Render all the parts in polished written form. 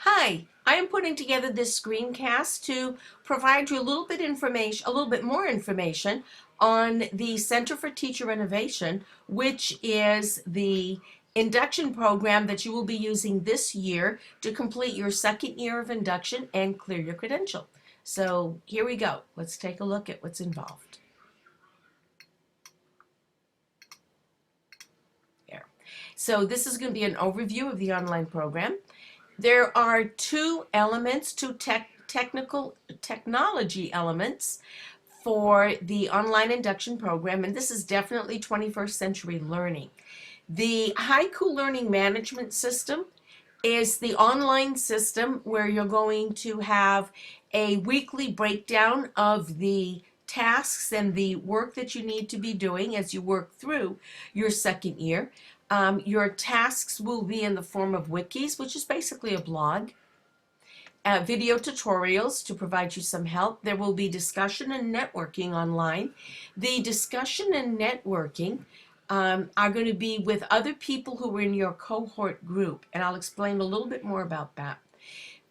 Hi, I am putting together this screencast to provide you a little bit more information on the Center for Teacher Innovation, which is the induction program that you will be using this year to complete your second year of induction and clear your credential. So here we go. Let's take a look at what's involved. There. So this is going to be an overview of the online program. There are two technology elements for the online induction program, and this is definitely 21st century learning. The Haiku Learning Management System is the online system where you're going to have a weekly breakdown of the tasks and the work that you need to be doing as you work through your second year. Your tasks will be in the form of wikis, which is basically a blog, video tutorials to provide you some help. There will be discussion and networking online. The discussion and networking are going to be with other people who are in your cohort group, and I'll explain a little bit more about that.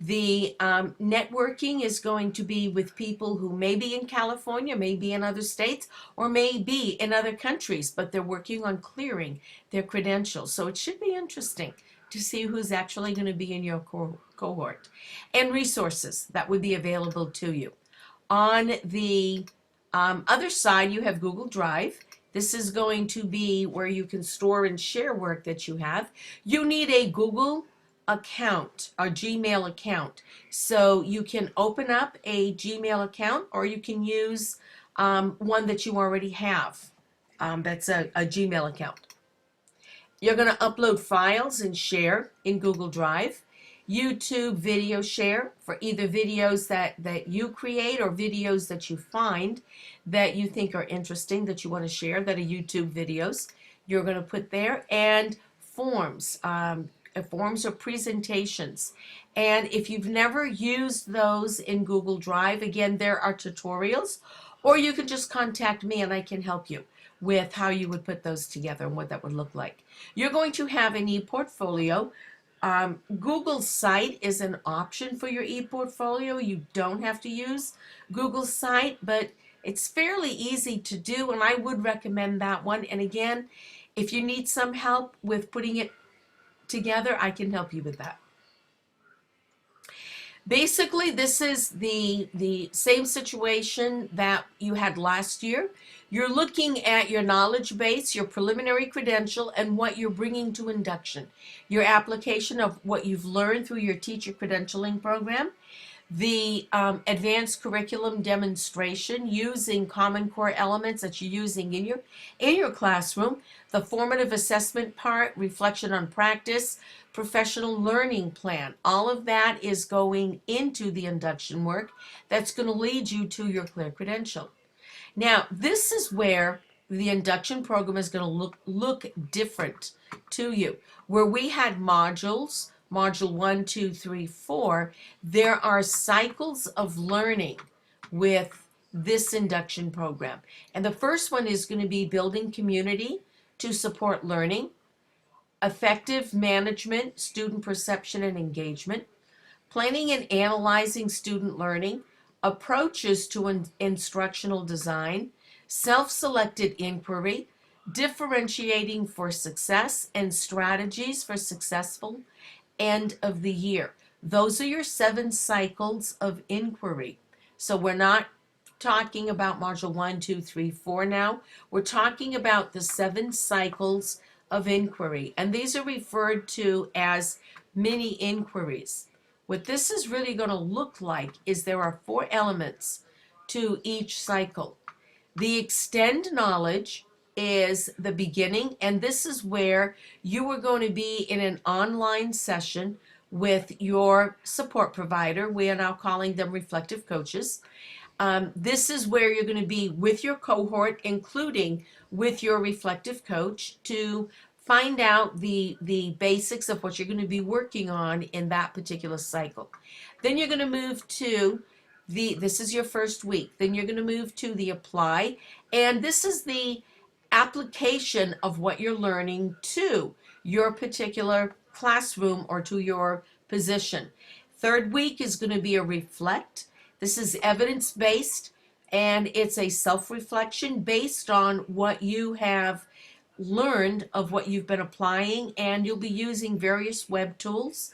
The networking is going to be with people who may be in California, may be in other states, or may be in other countries, but they're working on clearing their credentials. So it should be interesting to see who's actually going to be in your cohort. And resources that would be available to you. On the other side, you have Google Drive. This is going to be where you can store and share work that you have. You need a Google account, a Gmail account. So you can open up a Gmail account, or you can use one that you already have. That's a Gmail account. You're going to upload files and share in Google Drive. YouTube video share for either videos that you create or videos that you find that you think are interesting that you want to share that are YouTube videos. You're going to put there, and forms. Forms or presentations. And if you've never used those in Google Drive, again, there are tutorials, or you can just contact me and I can help you with how you would put those together and what that would look like. You're going to have an e-portfolio. Google Site is an option for your e-portfolio. You don't have to use Google Site, but it's fairly easy to do, and I would recommend that one. And again, if you need some help with putting it together, I can help you with that. Basically, this is the same situation that you had last year. You're looking at your knowledge base, your preliminary credential, and what you're bringing to induction. Your application of what you've learned through your teacher credentialing program. The advanced curriculum demonstration using Common Core elements that you're using in your classroom, the formative assessment part, reflection on practice, professional learning plan. All of that is going into the induction work that's going to lead you to your clear credential. Now, this is where the induction program is going to look different to you. Where we had modules, Module 1, 2, 3, 4, there are cycles of learning with this induction program. And the first one is going to be building community to support learning, effective management, student perception and engagement, planning and analyzing student learning, approaches to instructional design, self-selected inquiry, differentiating for success, and strategies for successful end of the year. Those are your 7 cycles of inquiry. So we're not talking about module 1, 2, 3, 4 now. We're talking about the 7 cycles of inquiry. And these are referred to as mini inquiries. What this is really going to look like is there are 4 elements to each cycle. The extend knowledge is the beginning, and this is where you are going to be in an online session with your support provider. We are now calling them reflective coaches. This is where you're going to be with your cohort, including with your reflective coach, to find out the basics of what you're going to be working on in that particular cycle. Then you're going to move to this is your first week. Then you're going to move to the apply, and this is the application of what you're learning to your particular classroom or to your position. Third week is going to be a reflect. This is evidence-based, and it's a self-reflection based on what you have learned of what you've been applying, and you'll be using various web tools,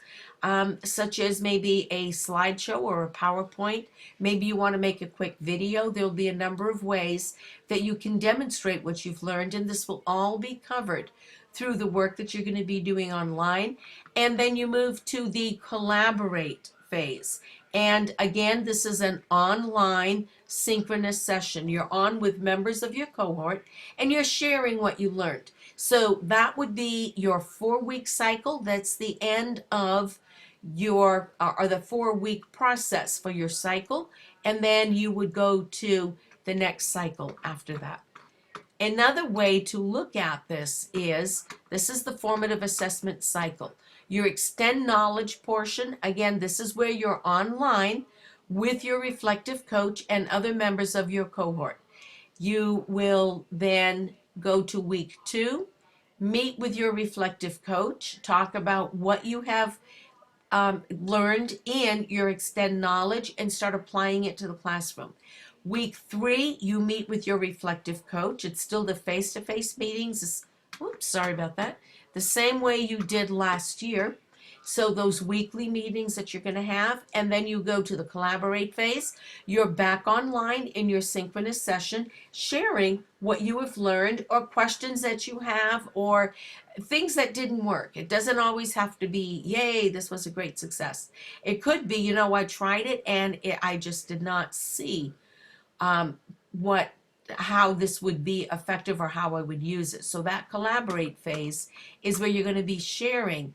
such as maybe a slideshow or a PowerPoint. Maybe you want to make a quick video. There'll be a number of ways that you can demonstrate what you've learned, and this will all be covered through the work that you're going to be doing online. And then you move to the collaborate phase. And again, this is an online synchronous session. You're on with members of your cohort and you're sharing what you learned. So that would be your 4-week cycle. That's the end of your, or the 4-week process for your cycle. And then you would go to the next cycle after that. Another way to look at this is the formative assessment cycle. Your extend knowledge portion, again, this is where you're online with your reflective coach and other members of your cohort. You will then go to week 2, meet with your reflective coach, talk about what you have learned in your extend knowledge and start applying it to the classroom. Week 3, you meet with your reflective coach. It's still the face-to-face meetings. Oops, sorry about that. The same way you did last year. So those weekly meetings that you're going to have, and then you go to the collaborate phase. You're back online in your synchronous session, sharing what you have learned or questions that you have or things that didn't work. It doesn't always have to be, yay, this was a great success. It could be, you know, I tried it and I just did not see how this would be effective or how I would use it. So that collaborate phase is where you're going to be sharing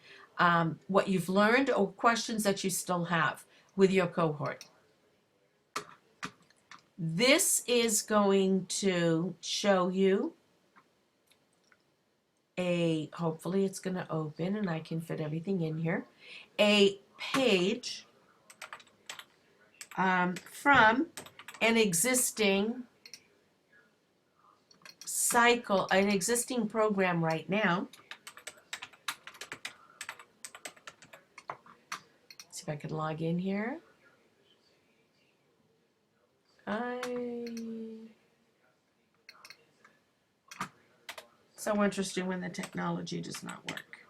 what you've learned or questions that you still have with your cohort. This is going to show you hopefully it's going to open and I can fit everything in here, a page from an existing cycle, an existing program right now. Let's see if I can log in here. So interesting when the technology does not work.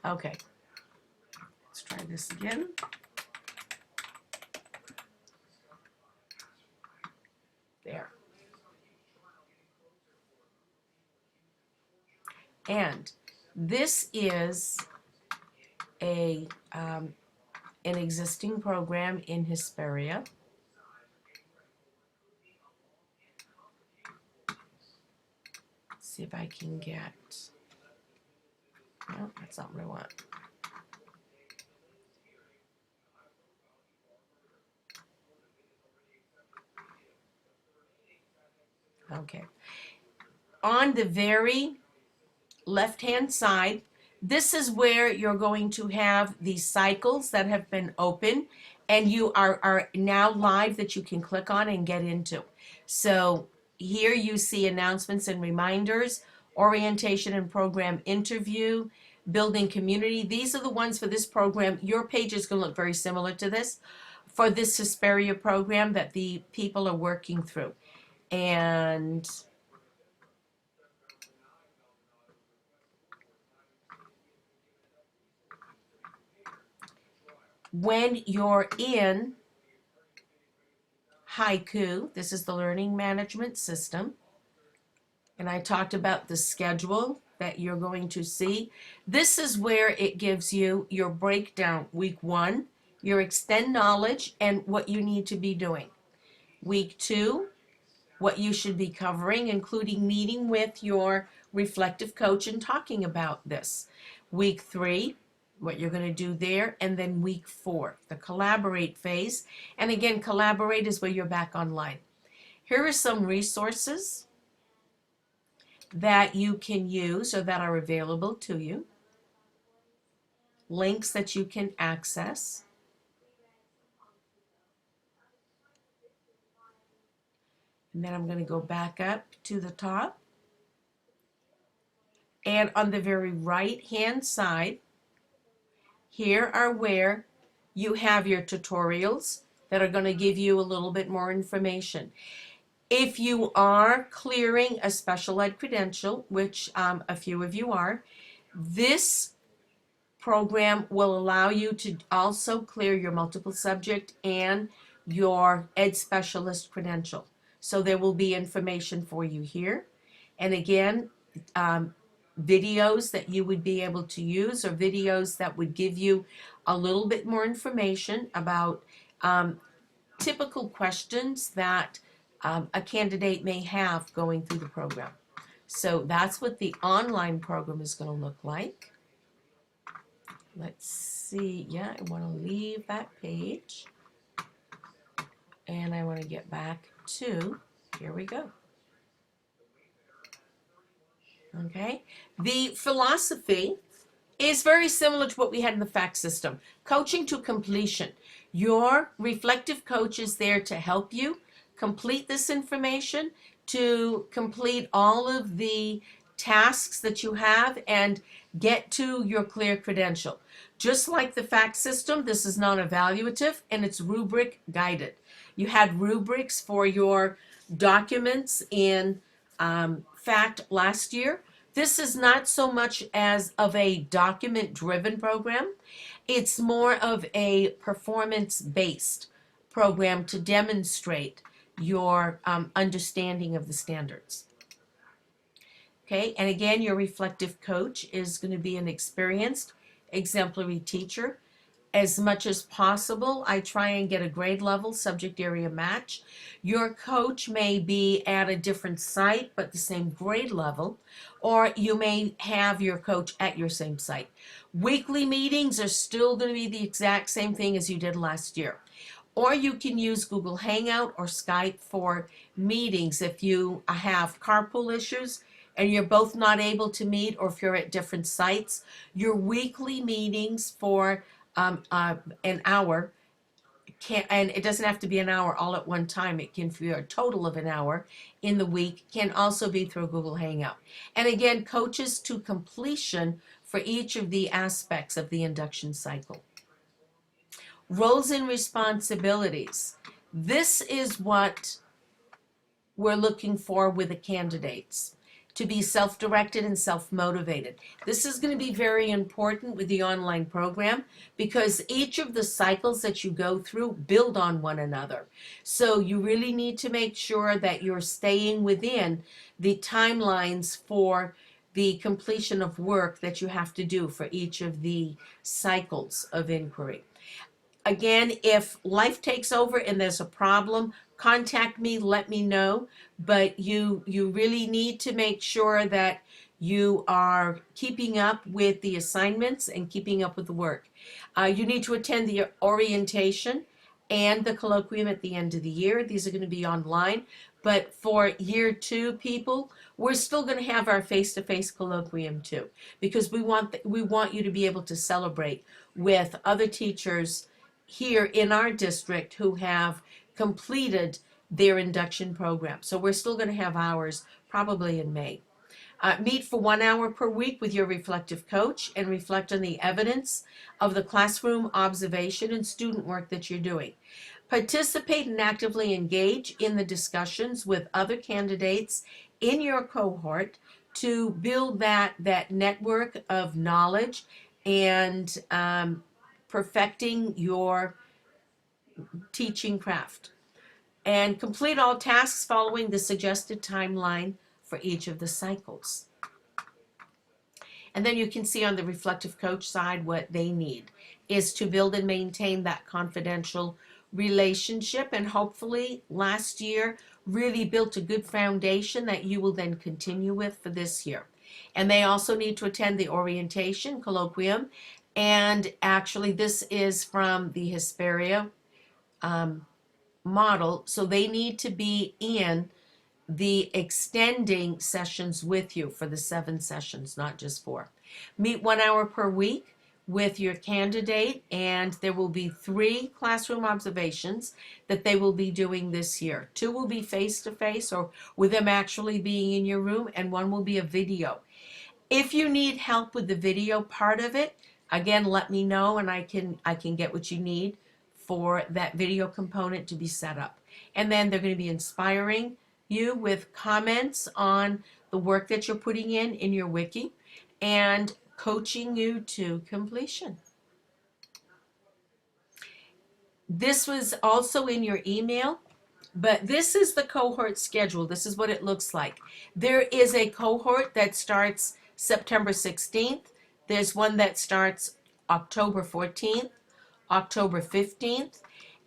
Okay, let's try this again. There. And this is an existing program in Hesperia. See if I can get, no, that's not what I want. Okay. On the very left-hand side, this is where you're going to have these cycles that have been open and you are now live that you can click on and get into. So here you see announcements and reminders, orientation and program interview, building community. These are the ones for this program. Your page is going to look very similar to this for this Hesperia program that the people are working through. And when you're in Haiku, this is the learning management system, and I talked about the schedule that you're going to see. This is where it gives you your breakdown. Week 1, your extend knowledge and what you need to be doing. Week 2, what you should be covering, including meeting with your reflective coach and talking about this. Week 3, what you're going to do there, and then week 4, the collaborate phase. And again, collaborate is where you're back online. Here are some resources that you can use or that are available to you. Links that you can access. And then I'm going to go back up to the top. And on the very right hand side, here are where you have your tutorials that are going to give you a little bit more information. If you are clearing a special ed credential, which a few of you are, this program will allow you to also clear your multiple subject and your ed specialist credential. So there will be information for you here. And again, videos that you would be able to use, or videos that would give you a little bit more information about typical questions that a candidate may have going through the program. So that's what the online program is going to look like. Let's see. Yeah, I want to leave that page. And I want to get back to, here we go. Okay. The philosophy is very similar to what we had in the FACT system. Coaching to completion. Your reflective coach is there to help you complete this information, to complete all of the tasks that you have and get to your clear credential. Just like the FACT system, this is non-evaluative and it's rubric guided. You had rubrics for your documents in FACT last year. This is not so much as of a document-driven program. It's more of a performance-based program to demonstrate your understanding of the standards. Okay, and again, your reflective coach is going to be an experienced, exemplary teacher. As much as possible, I try and get a grade level subject area match. Your coach may be at a different site but the same grade level, or you may have your coach at your same site. Weekly meetings are still going to be the exact same thing as you did last year. Or you can use Google Hangout or Skype for meetings if you have carpool issues and you're both not able to meet, or if you're at different sites. Your weekly meetings for an hour, and it doesn't have to be an hour all at one time. It can be a total of an hour in the week, can also be through Google Hangout. And again, coaches to completion for each of the aspects of the induction cycle. Roles and responsibilities. This is what we're looking for with the candidates. To be self-directed and self-motivated. This is going to be very important with the online program because each of the cycles that you go through build on one another. So you really need to make sure that you're staying within the timelines for the completion of work that you have to do for each of the cycles of inquiry. Again, if life takes over and there's a problem, contact me, let me know. But you really need to make sure that you are keeping up with the assignments and keeping up with the work. You need to attend the orientation and the colloquium at the end of the year. These are going to be online. But for year 2 people, we're still going to have our face-to-face colloquium too, because we want you to be able to celebrate with other teachers here in our district who have completed their induction program. So we're still going to have ours probably in May. Meet for 1 hour per week with your reflective coach and reflect on the evidence of the classroom observation and student work that you're doing. Participate and actively engage in the discussions with other candidates in your cohort to build that network of knowledge and perfecting your teaching craft. And complete all tasks following the suggested timeline for each of the cycles. And then you can see on the reflective coach side what they need is to build and maintain that confidential relationship, and hopefully last year really built a good foundation that you will then continue with for this year. And they also need to attend the orientation colloquium, and actually this is from the Hesperia model, so they need to be in the extending sessions with you for the 7 sessions, not just 4. Meet 1 hour per week with your candidate, and there will be 3 classroom observations that they will be doing this year. 2 will be face-to-face, or with them actually being in your room, and 1 will be a video. If you need help with the video part of it, Again, let me know and I can get what you need for that video component to be set up. And then they're going to be inspiring you with comments on the work that you're putting in your wiki and coaching you to completion. This was also in your email, but this is the cohort schedule. This is what it looks like. There is a cohort that starts September 16th. There's one that starts October 14th, October 15th.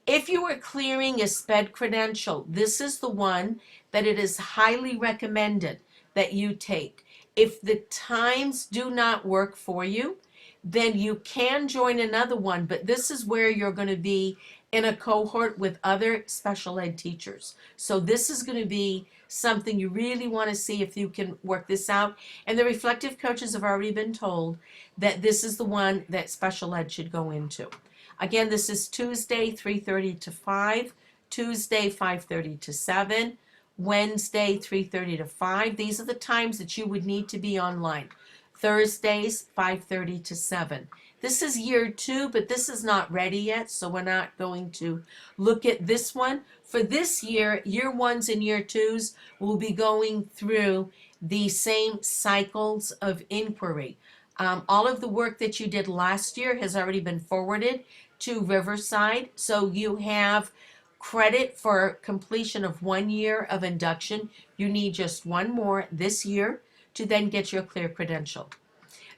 If you are clearing a SPED credential, this is the one that it is highly recommended that you take. If the times do not work for you, then you can join another one, but this is where you're going to be in a cohort with other special ed teachers. So this is going to be something you really want to see if you can work this out. And the reflective coaches have already been told that this is the one that special ed should go into. Again, this is Tuesday 3:30 to 5, Tuesday 5:30 to 7, Wednesday 3:30 to 5. These are the times that you would need to be online. Thursdays 5:30 to 7. This is year 2, but this is not ready yet, so we're not going to look at this one. For this year, year 1s and year 2s will be going through the same cycles of inquiry. All of the work that you did last year has already been forwarded to Riverside, so you have credit for completion of 1 year of induction. You need just one more this year to then get your clear credential.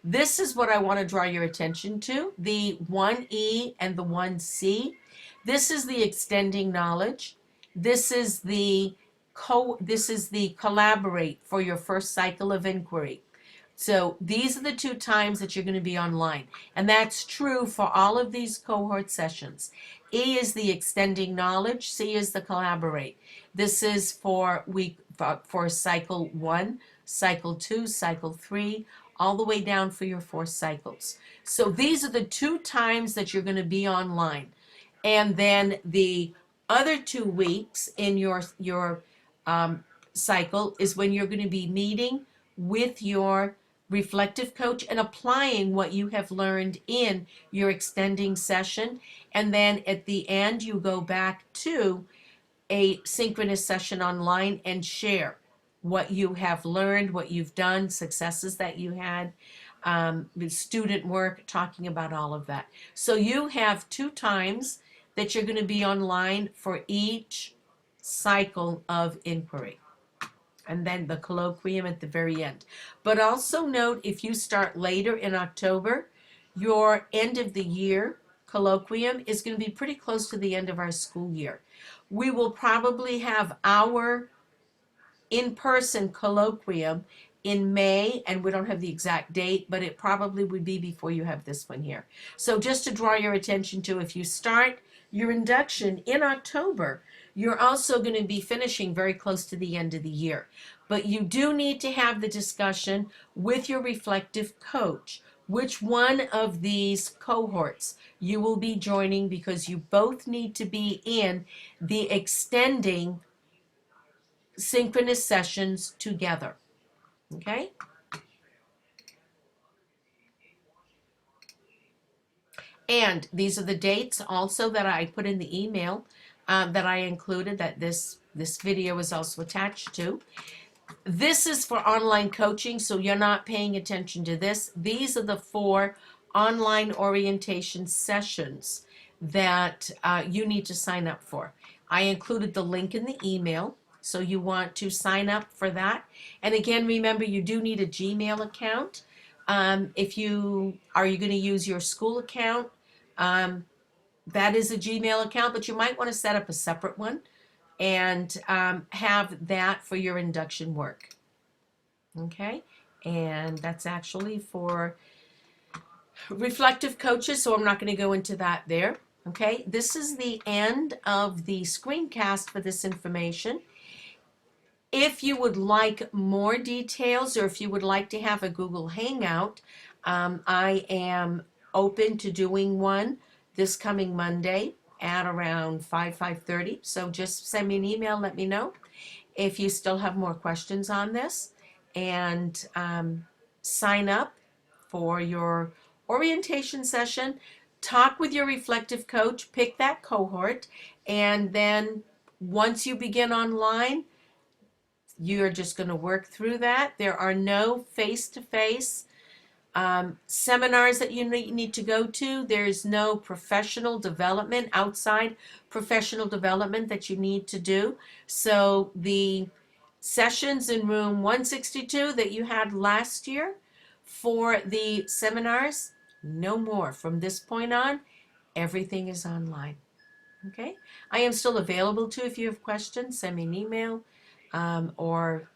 This is what I want to draw your attention to, the 1E and the 1C. This is the extending knowledge. This is the collaborate for your first cycle of inquiry. So these are the 2 times that you're going to be online. And that's true for all of these cohort sessions. E is the extending knowledge. C is the collaborate. This is for cycle 1, cycle 2, cycle 3, all the way down for your 4 cycles. So these are the 2 times that you're going to be online. And then the other 2 weeks in your cycle is when you're going to be meeting with your reflective coach and applying what you have learned in your extending session. And then at the end, you go back to a synchronous session online and share what you have learned, what you've done, successes that you had, student work, talking about all of that. So you have 2 times that you're going to be online for each cycle of inquiry. And then the colloquium at the very end. But also note, if you start later in October, your end of the year colloquium is going to be pretty close to the end of our school year. We will probably have our in-person colloquium in May, and we don't have the exact date, but it probably would be before you have this one here. So just to draw your attention to, if you start your induction in October, you're also going to be finishing very close to the end of the year. But you do need to have the discussion with your reflective coach which one of these cohorts you will be joining, because you both need to be in the extending synchronous sessions together. Okay? And these are the dates also that I put in the email that I included, that this video is also attached to. This is for online coaching, so you're not paying attention to this. These are the 4 online orientation sessions that you need to sign up for. I included the link in the email, so you want to sign up for that. And again, remember, you do need a Gmail account. If you going to use your school account, that is a Gmail account, but you might want to set up a separate one and have that for your induction work. Okay, and that's actually for reflective coaches, so I'm not going to go into that there. Okay, this is the end of the screencast for this information. If you would like more details, or if you would like to have a Google Hangout, I am open to doing one this coming Monday at around 5:30. So just send me an email, let me know if you still have more questions on this, and sign up for your orientation session, talk with your reflective coach, pick that cohort, and then once you begin online, you're just going to work through that. There are no face-to-face seminars that you need to go to. There's no professional development, outside professional development that you need to do. So the sessions in room 162 that you had last year for the seminars, no more. From this point on, everything is online. Okay? I am still available too if you have questions. Send me an email, or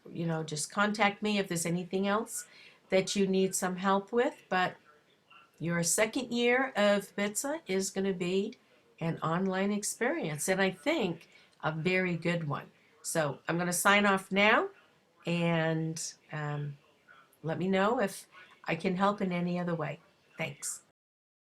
just contact me if there's anything else that you need some help with. But your second year of BITSA is going to be an online experience, and I think a very good one. So I'm going to sign off now, and let me know if I can help in any other way. Thanks.